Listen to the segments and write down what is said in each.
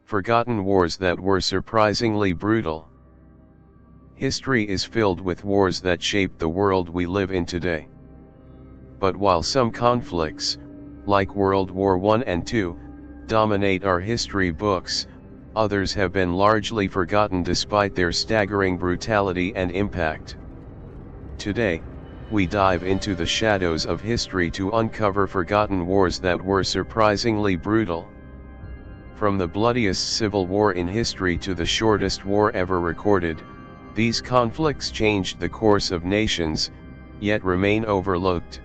Forgotten wars that were surprisingly brutal. History is filled with wars that shaped the world we live in today. But while some conflicts, like World War I and II, dominate our history books, others have been largely forgotten despite their staggering brutality and impact. Today, we dive into the shadows of history to uncover forgotten wars that were surprisingly brutal. From the bloodiest civil war in history to the shortest war ever recorded, these conflicts changed the course of nations, yet remain overlooked.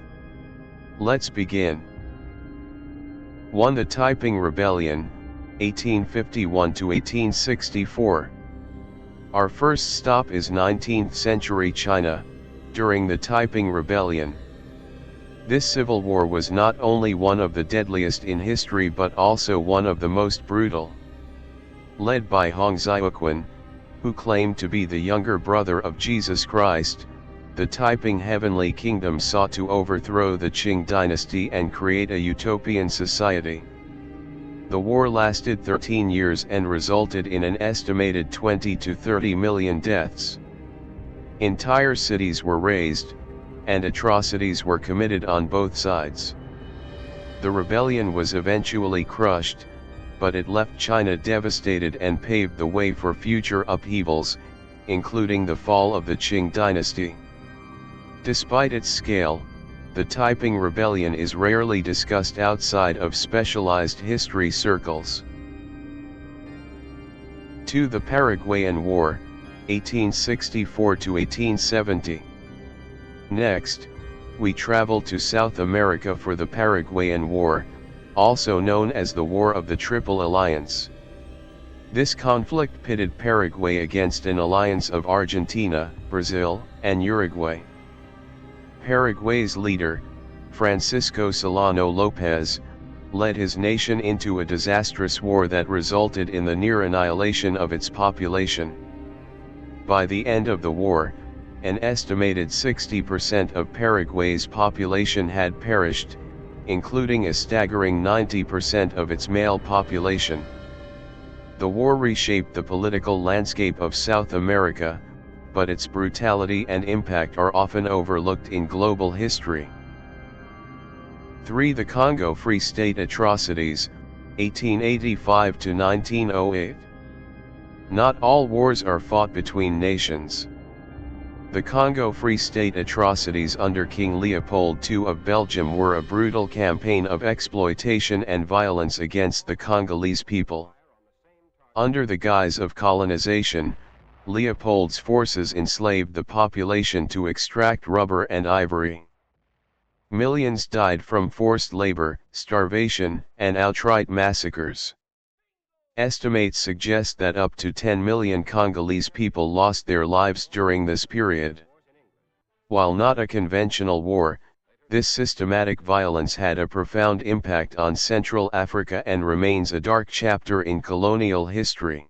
Let's begin. 1. The Taiping Rebellion, 1851 to 1864. Our first stop is 19th century China, during the Taiping Rebellion. This civil war was not only one of the deadliest in history but also one of the most brutal. Led by Hong Xiuquan, who claimed to be the younger brother of Jesus Christ, the Taiping Heavenly Kingdom sought to overthrow the Qing dynasty and create a utopian society. The war lasted 13 years and resulted in an estimated 20 to 30 million deaths. Entire cities were razed, and atrocities were committed on both sides. The rebellion was eventually crushed, but it left China devastated and paved the way for future upheavals, including the fall of the Qing dynasty. Despite its scale, the Taiping Rebellion is rarely discussed outside of specialized history circles. 2. The Paraguayan War, 1864 to 1870. Next, we travel to South America for the Paraguayan War, also known as the War of the Triple Alliance. This conflict pitted Paraguay against an alliance of Argentina, Brazil, and Uruguay. Paraguay's leader, Francisco Solano López, led his nation into a disastrous war that resulted in the near annihilation of its population. By the end of the war, an estimated 60% of Paraguay's population had perished, including a staggering 90% of its male population. The war reshaped the political landscape of South America, but its brutality and impact are often overlooked in global history. 3. The Congo Free State Atrocities, 1885 to 1908. Not all wars are fought between nations. The Congo Free State atrocities under King Leopold II of Belgium were a brutal campaign of exploitation and violence against the Congolese people. Under the guise of colonization, Leopold's forces enslaved the population to extract rubber and ivory. Millions died from forced labor, starvation, and outright massacres. Estimates suggest that up to 10 million Congolese people lost their lives during this period. While not a conventional war, this systematic violence had a profound impact on Central Africa and remains a dark chapter in colonial history.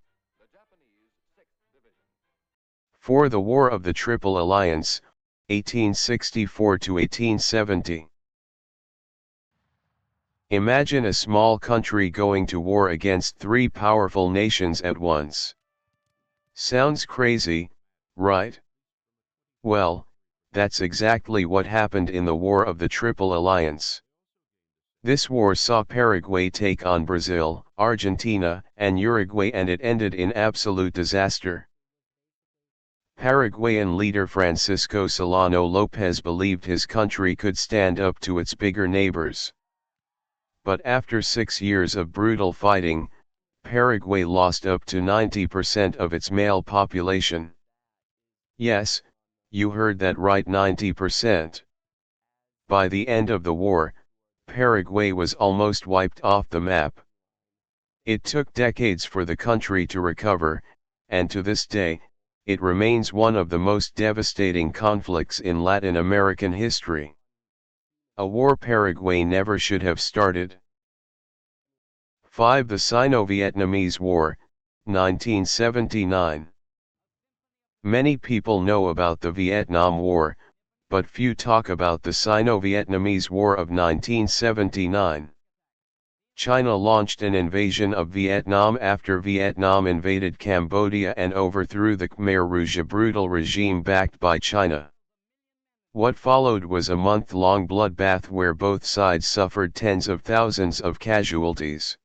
4. The War of the Triple Alliance, 1864 to 1870. Imagine a small country going to war against three powerful nations at once. Sounds crazy, right? Well, that's exactly what happened in the War of the Triple Alliance. This war saw Paraguay take on Brazil, Argentina, and Uruguay, and it ended in absolute disaster. Paraguayan leader Francisco Solano López believed his country could stand up to its bigger neighbors. But after 6 years of brutal fighting, Paraguay lost up to 90% of its male population. Yes, you heard that right, 90%. By the end of the war, Paraguay was almost wiped off the map. It took decades for the country to recover, and to this day, it remains one of the most devastating conflicts in Latin American history. A war Paraguay never should have started. 5. The Sino-Vietnamese War, 1979. Many people know about the Vietnam War, but few talk about the Sino-Vietnamese War of 1979. China launched an invasion of Vietnam after Vietnam invaded Cambodia and overthrew the Khmer Rouge, a brutal regime backed by China. What followed was a month-long bloodbath where both sides suffered tens of thousands of casualties.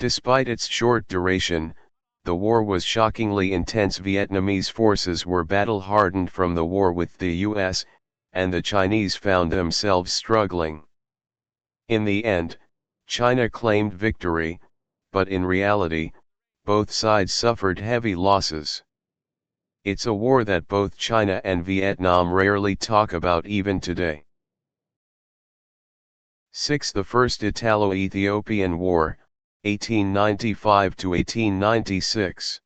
Despite its short duration, the war was shockingly intense. Vietnamese forces were battle-hardened from the war with the US, and the Chinese found themselves struggling. In the end, China claimed victory, but in reality, both sides suffered heavy losses. It's a war that both China and Vietnam rarely talk about even today. 6. The First Italo-Ethiopian War, 1895 to 1896.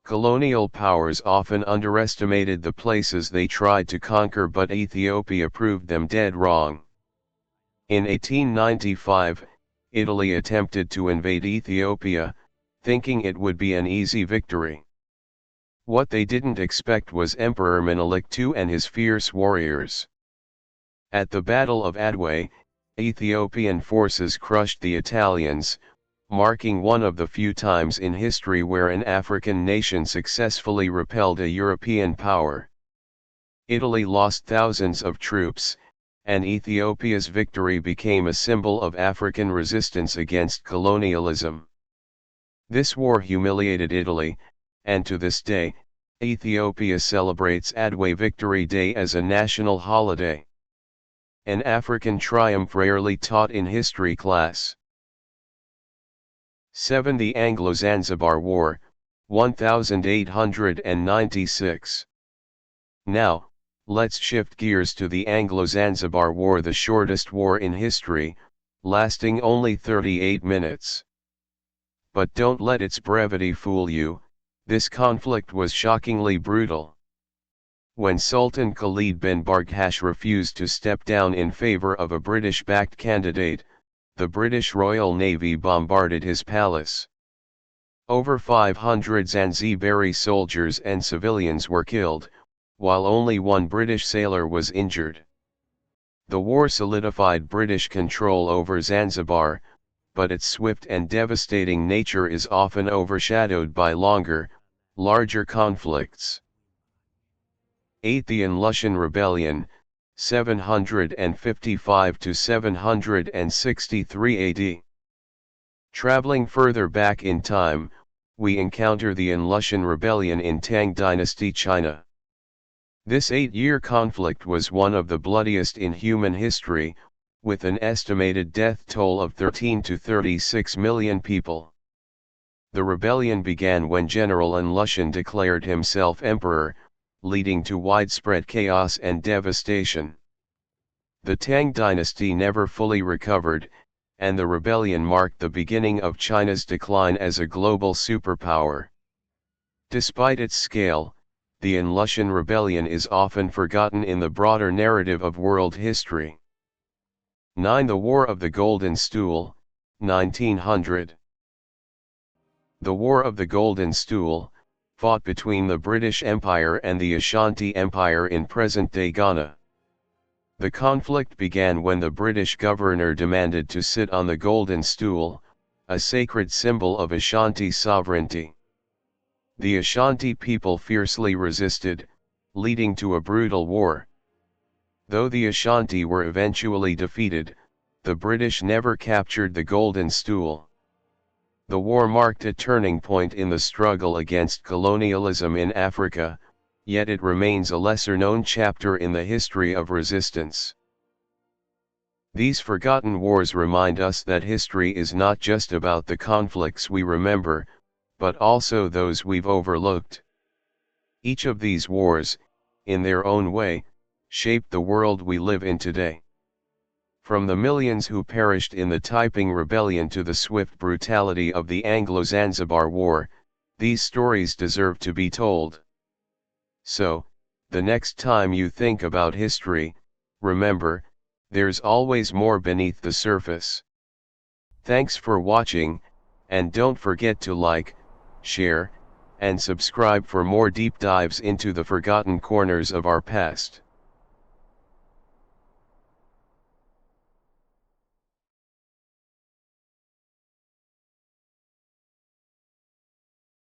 Colonial powers often underestimated the places they tried to conquer, but Ethiopia proved them dead wrong. In 1895, Italy attempted to invade Ethiopia, thinking it would be an easy victory. What they didn't expect was Emperor Menelik II and his fierce warriors. At the Battle of Adwa, Ethiopian forces crushed the Italians, marking one of the few times in history where an African nation successfully repelled a European power. Italy lost thousands of troops, and Ethiopia's victory became a symbol of African resistance against colonialism. This war humiliated Italy, and to this day, Ethiopia celebrates Adwa Victory Day as a national holiday. An African triumph rarely taught in history class. 7. The Anglo-Zanzibar War, 1896. Now, let's shift gears to the Anglo-Zanzibar War, the shortest war in history, lasting only 38 minutes. But don't let its brevity fool you, this conflict was shockingly brutal. When Sultan Khalid bin Barghash refused to step down in favor of a British-backed candidate, the British Royal Navy bombarded his palace. Over 500 Zanzibari soldiers and civilians were killed, while only one British sailor was injured. The war solidified British control over Zanzibar, but its swift and devastating nature is often overshadowed by longer, larger conflicts. 8. The Lushan Rebellion, 755 to 763 AD. Traveling further back in time, we encounter the Lushan Rebellion in Tang Dynasty China. This 8-year conflict was one of the bloodiest in human history, with an estimated death toll of 13 to 36 million people. The rebellion began when General Lushan declared himself emperor, leading to widespread chaos and devastation. The Tang dynasty never fully recovered, and the rebellion marked the beginning of China's decline as a global superpower. Despite its scale, the Lushan rebellion is often forgotten in the broader narrative of world history. 9. The War of the Golden Stool, 1900. The War of the Golden Stool, fought between the British Empire and the Ashanti Empire in present-day Ghana. The conflict began when the British governor demanded to sit on the Golden Stool, a sacred symbol of Ashanti sovereignty. The Ashanti people fiercely resisted, leading to a brutal war. Though the Ashanti were eventually defeated, the British never captured the Golden Stool. The war marked a turning point in the struggle against colonialism in Africa, yet it remains a lesser-known chapter in the history of resistance. These forgotten wars remind us that history is not just about the conflicts we remember, but also those we've overlooked. Each of these wars, in their own way, shaped the world we live in today. From the millions who perished in the Taiping Rebellion to the swift brutality of the Anglo-Zanzibar War, these stories deserve to be told. So, the next time you think about history, remember, there's always more beneath the surface. Thanks for watching, and don't forget to like, share, and subscribe for more deep dives into the forgotten corners of our past.